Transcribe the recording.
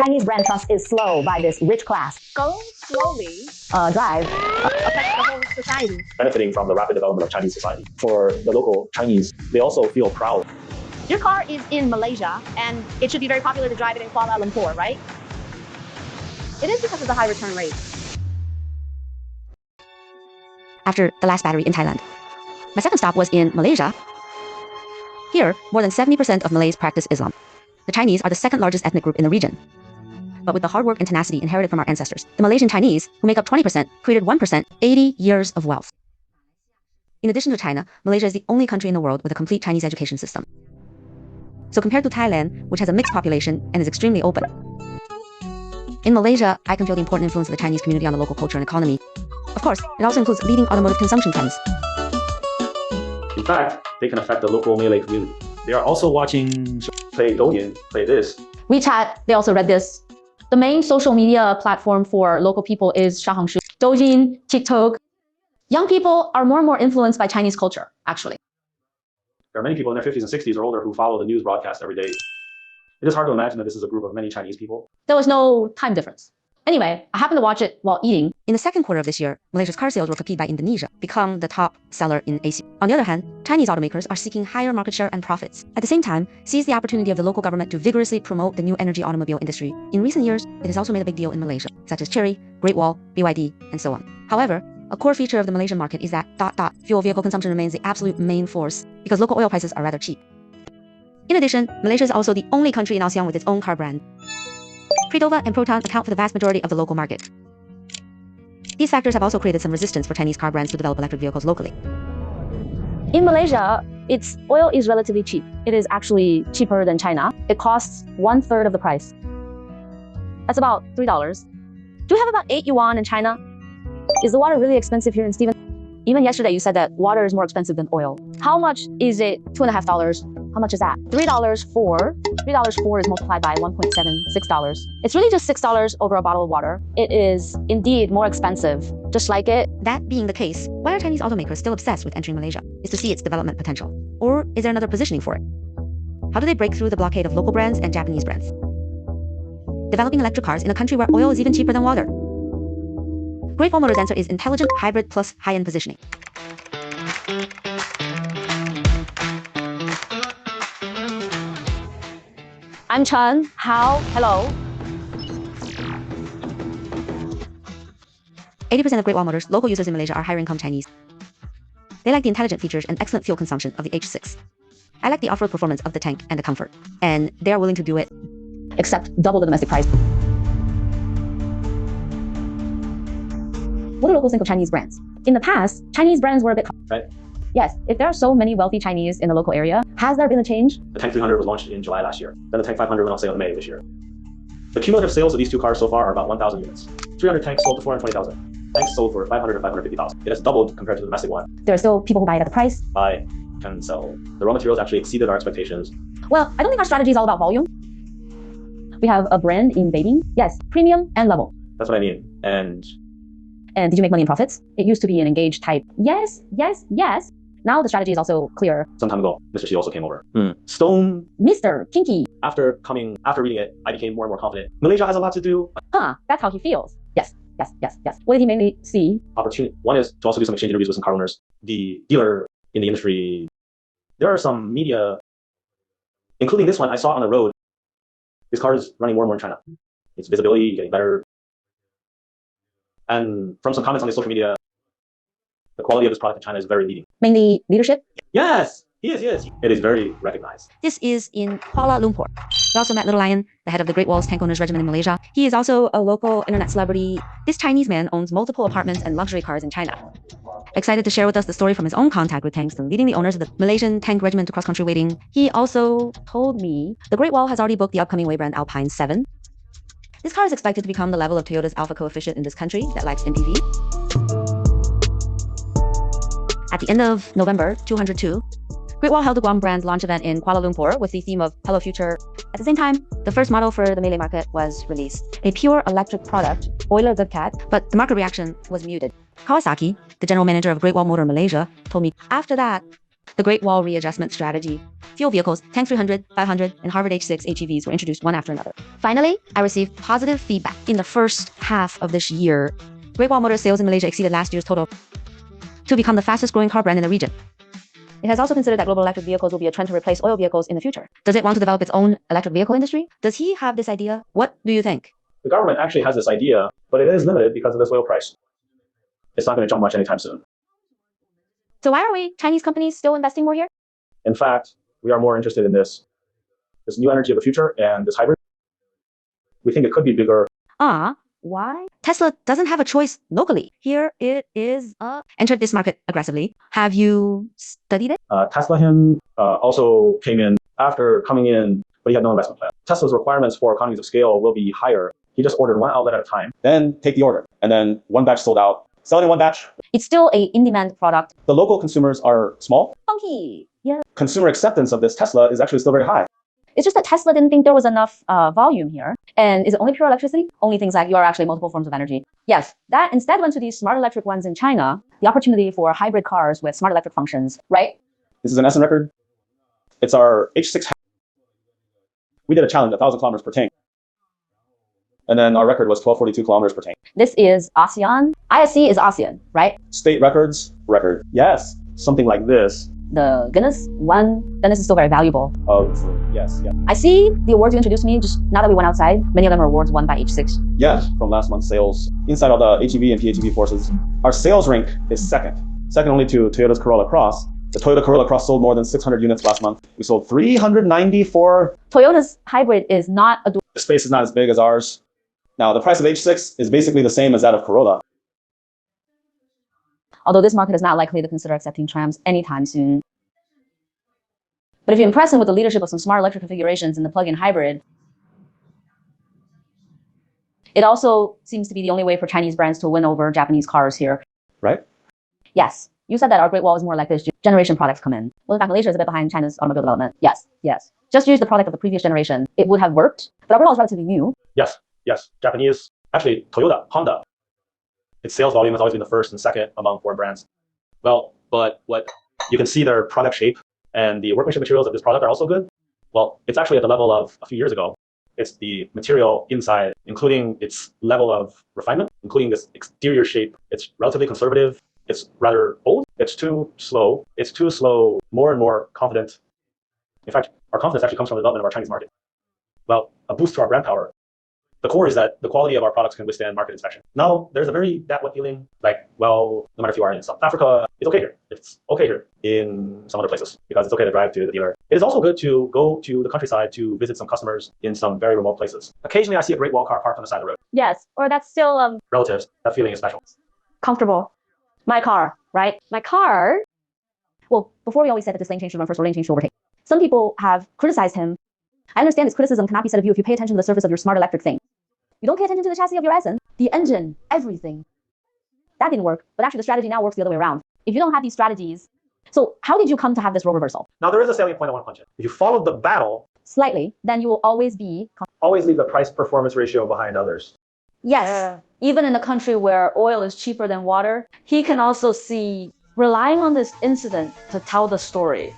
Chinese brand trust is slow by this rich class. Go slowly. Drive. Affects the whole society. Benefiting from the rapid development of Chinese society. For the local Chinese, they also feel proud. Your car is in Malaysia, and it should be very popular to drive it in Kuala Lumpur, right? It is because of the high return rate. After the last battery in Thailand, my second stop was in Malaysia. Here, more than 70% of Malays practice Islam. The Chinese are the second largest ethnic group in the region. But with the hard work and tenacity inherited from our ancestors, the Malaysian Chinese, who make up 20%, created 1%, 80 years of wealth. In addition to China, Malaysia is the only country in the world with a complete Chinese education system. So compared to Thailand, which has a mixed population and is extremely open, in Malaysia, I can feel the important influence of the Chinese community on the local culture and economy. Of course, it also includes leading automotive consumption trends. In fact, they can affect the local Malay community. They are also watching play Douyin, play this. WeChat, they also read this. The main social media platform for local people is Xiaohongshu, Douyin, TikTok. Young people are more and more influenced by Chinese culture, actually. There are many people in their 50s and 60s or older who follow the news broadcast every day. It is hard to imagine that this is a group of many Chinese people. There was no time difference. Anyway, I happened to watch it while eating. In the second quarter of this year, Malaysia's car sales were copied by Indonesia, become the top seller in Asia. On the other hand, Chinese automakers are seeking higher market share and profits. At the same time, seize the opportunity of the local government to vigorously promote the new energy automobile industry. In recent years, it has also made a big deal in Malaysia, such as Chery, Great Wall, BYD, and so on. However, a core feature of the Malaysian market is that fuel vehicle consumption remains the absolute main force because local oil prices are rather cheap. In addition, Malaysia is also the only country in ASEAN with its own car brand. Predova and Proton account for the vast majority of the local market. These factors have also created some resistance for Chinese car brands to develop electric vehicles locally. In Malaysia, its oil is relatively cheap. It is actually cheaper than China. It costs 1/3 of the price. That's about $3. Do we have about 8 yuan in China? Is the water really expensive here in Steven? Even yesterday you said that water is more expensive than oil. How much is it? $2.50. How much is that? $3.4 is multiplied by 1.76 dollars. It's really just $6 over a bottle of water. It is indeed more expensive. Just like it. That being the case, why are Chinese automakers still obsessed with entering Malaysia? Is to see its development potential? Or is there another positioning for it? How do they break through the blockade of local brands and Japanese brands? Developing electric cars in a country where oil is even cheaper than water? Great Wall Motors' answer is intelligent, hybrid plus high-end positioning. I'm Chen. How? Hello. 80% of Great Wall Motors' local users in Malaysia are higher-income Chinese. They like the intelligent features and excellent fuel consumption of the H6. I like the off-road performance of the tank and the comfort. And they are willing to do it. Except double the domestic price. What do locals think of Chinese brands? In the past, Chinese brands were a bit... Right. Yes, if there are so many wealthy Chinese in the local area, has there been a change? The Tank 300 was launched in July last year. Then the Tank 500 went on sale in May this year. The cumulative sales of these two cars so far are about 1,000 units. 300 tanks sold to 420,000. Tanks sold for 500 to 550,000. It has doubled compared to the domestic one. There are still people who buy it at the price. Buy, can sell. The raw materials actually exceeded our expectations. Well, I don't think our strategy is all about volume. We have a brand in bathing. Yes, premium and level. That's what I mean. And did you make money in profits? It used to be an engaged type. Yes. Now the strategy is also clear. Some time ago, Mr. Xi also came over. Stone. Mr. Kinky. After reading it, I became more and more confident. Malaysia has a lot to do. That's how he feels. Yes. What did he mainly see? Opportunity. One is to also do some exchange interviews with some car owners. The dealer in the industry. There are some media, including this one I saw on the road. This car is running more and more in China. Its visibility getting better. And from some comments on the social media, the quality of this product in China is very leading. Mainly leadership? Yes. It is very recognized. This is in Kuala Lumpur. We also met Little Lion, the head of the Great Wall's Tank Owners Regiment in Malaysia. He is also a local internet celebrity. This Chinese man owns multiple apartments and luxury cars in China. Excited to share with us the story from his own contact with tanks and leading the owners of the Malaysian Tank Regiment to cross-country waiting. He also told me the Great Wall has already booked the upcoming Way brand Alpine 7. This car is expected to become the level of Toyota's alpha coefficient in this country that lacks MPV. At the end of November 2002, Great Wall held the Guam brand launch event in Kuala Lumpur with the theme of Hello Future. At the same time, the first model for the Malay market was released. A pure electric product, boiler good cat, but the market reaction was muted. Kawasaki, the general manager of Great Wall Motor Malaysia, told me after that, the Great Wall Readjustment Strategy. Fuel vehicles, Tank 300, 500, and Harvard H6 HEVs were introduced one after another. Finally, I received positive feedback. In the first half of this year, Great Wall Motors sales in Malaysia exceeded last year's total to become the fastest growing car brand in the region. It has also considered that global electric vehicles will be a trend to replace oil vehicles in the future. Does it want to develop its own electric vehicle industry? Does he have this idea? What do you think? The government actually has this idea, but it is limited because of this oil price. It's not going to jump much anytime soon. So why are we, Chinese companies, still investing more here? In fact, we are more interested in this new energy of the future and this hybrid. We think it could be bigger. Why? Tesla doesn't have a choice locally. Here it is entered this market aggressively. Have you studied it? Tesla also came in after coming in, but he had no investment plan. Tesla's requirements for economies of scale will be higher. He just ordered one outlet at a time, then take the order, and then one batch sold out. Selling in one batch. It's still a in-demand product. The local consumers are small. Funky. Yeah. Consumer acceptance of this Tesla is actually still very high. It's just that Tesla didn't think there was enough volume here. And is it only pure electricity? Only things like you are actually multiple forms of energy. Yes, that instead went to these smart electric ones in China, the opportunity for hybrid cars with smart electric functions, right? This is an SN record. It's our H6. We did a challenge, 1,000 kilometers per tank. And then our record was 1,242 kilometers per tank. This is ASEAN. ISC is ASEAN, right? State record. Yes, something like this. The Guinness is still very valuable. Yes. I see the awards you introduced me just now that we went outside. Many of them are awards won by H6. Yes, from last month's sales. Inside of the HEV and PHEV forces, our sales rank is second only to Toyota's Corolla Cross. The Toyota Corolla Cross sold more than 600 units last month. We sold 394. Toyota's hybrid is not a dual. The space is not as big as ours. Now, the price of H6 is basically the same as that of Corolla. Although this market is not likely to consider accepting trams anytime soon. But if you impress him with the leadership of some smart electric configurations in the plug-in hybrid, it also seems to be the only way for Chinese brands to win over Japanese cars here. Right? Yes. You said that our Great Wall is more like this generation products come in. Well, in fact, Malaysia is a bit behind China's automobile development. Yes. Just use the product of the previous generation. It would have worked, but our Great Wall is relatively new. Yes. Japanese, actually Toyota, Honda. Its sales volume has always been the first and second among foreign brands. Well, but what you can see their product shape and the workmanship materials of this product are also good. Well, it's actually at the level of a few years ago. It's the material inside, including its level of refinement, including this exterior shape. It's relatively conservative. It's rather old. It's too slow. More and more confident. In fact, our confidence actually comes from the development of our Chinese market. Well, a boost to our brand power. The core is that the quality of our products can withstand market inspection. Now, there's a very that what feeling, like, well, no matter if you are in South Africa, it's okay here. It's okay here in some other places because it's okay to drive to the dealer. It is also good to go to the countryside to visit some customers in some very remote places. Occasionally, I see a Great Wall car parked on the side of the road. Yes, or that's still Relatives, that feeling is special. comfortable. My car, right? My car. Well, before we always said that this lane change should run first or lane change should overtake. Some people have criticized him. I understand this criticism cannot be said of you if you pay attention to the surface of your smart electric thing. You don't pay attention to the chassis of your SN, the engine, everything. That didn't work, but actually the strategy now works the other way around. If you don't have these strategies, so how did you come to have this role reversal? Now, there is a salient point I want to punch in. If you followed the battle, Slightly, then you will always be... Always leave the price-performance ratio behind others. Yes, even in a country where oil is cheaper than water, he can also see relying on this incident to tell the story.